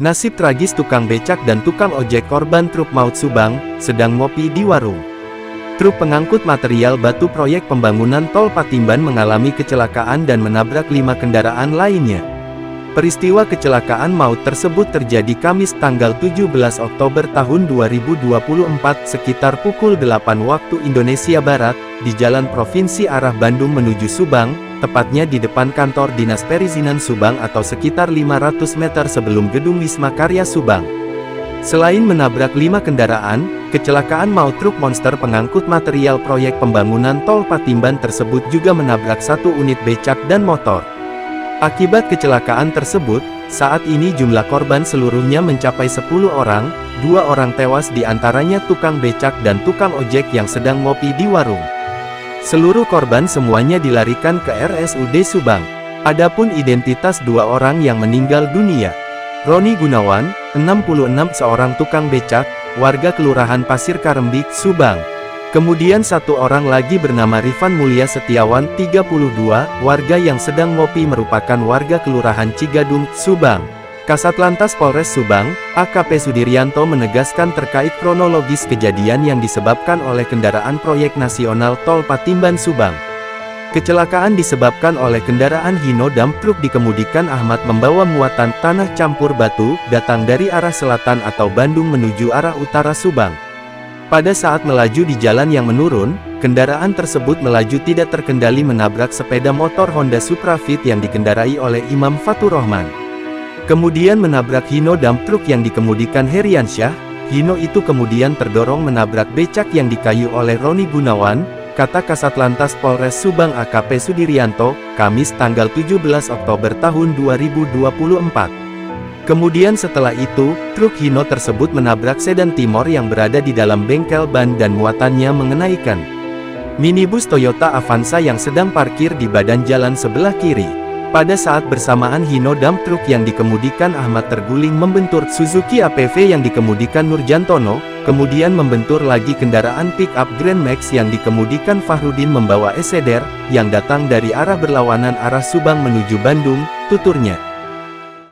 Nasib tragis tukang becak dan tukang ojek korban truk maut Subang, sedang ngopi di warung. Truk pengangkut material batu proyek pembangunan tol Patimban mengalami kecelakaan dan menabrak 5 kendaraan lainnya. Peristiwa kecelakaan maut tersebut terjadi Kamis tanggal 17 Oktober tahun 2024 sekitar pukul 8 waktu Indonesia Barat, di Jalan Provinsi arah Bandung menuju Subang, tepatnya di depan kantor Dinas Perizinan Subang atau sekitar 500 meter sebelum gedung Wisma Karya Subang. Selain menabrak 5 kendaraan, kecelakaan maut truk monster pengangkut material proyek pembangunan tol Patimban tersebut juga menabrak 1 unit becak dan motor. Akibat kecelakaan tersebut, saat ini jumlah korban seluruhnya mencapai 10 orang, 2 orang tewas diantaranya tukang becak dan tukang ojek yang sedang ngopi di warung. Seluruh korban semuanya dilarikan ke RSUD Subang. Adapun identitas 2 orang yang meninggal dunia. Roni Gunawan, 66 seorang tukang becak, warga Kelurahan Pasir Karembik, Subang. Kemudian 1 orang lagi bernama Rifan Mulya Setiawan, 32, warga yang sedang ngopi merupakan warga Kelurahan Cigadung, Subang. Kasat Lantas Polres Subang, AKP Sudiryanto menegaskan terkait kronologis kejadian yang disebabkan oleh kendaraan proyek nasional tol Patimban Subang. Kecelakaan disebabkan oleh kendaraan Hino dump truk dikemudikan Ahmad membawa muatan tanah campur batu, datang dari arah selatan atau Bandung menuju arah utara Subang. Pada saat melaju di jalan yang menurun, kendaraan tersebut melaju tidak terkendali menabrak sepeda motor Honda Supra Fit yang dikendarai oleh Imam Fatur Rahman. Kemudian menabrak Hino dump truk yang dikemudikan Heriansyah. Hino itu kemudian terdorong menabrak becak yang dikayu oleh Roni Gunawan, kata Kasat Lantas Polres Subang AKP Sudiryanto, Kamis tanggal 17 Oktober tahun 2024. Kemudian setelah itu, truk Hino tersebut menabrak sedan Timor yang berada di dalam bengkel ban dan muatannya mengenaikan minibus Toyota Avanza yang sedang parkir di badan jalan sebelah kiri. Pada saat bersamaan Hino dump truk yang dikemudikan Ahmad terguling membentur Suzuki APV yang dikemudikan Nurjantono, kemudian membentur lagi kendaraan pick-up Grand Max yang dikemudikan Fahrudin membawa Eseder, yang datang dari arah berlawanan arah Subang menuju Bandung, tuturnya.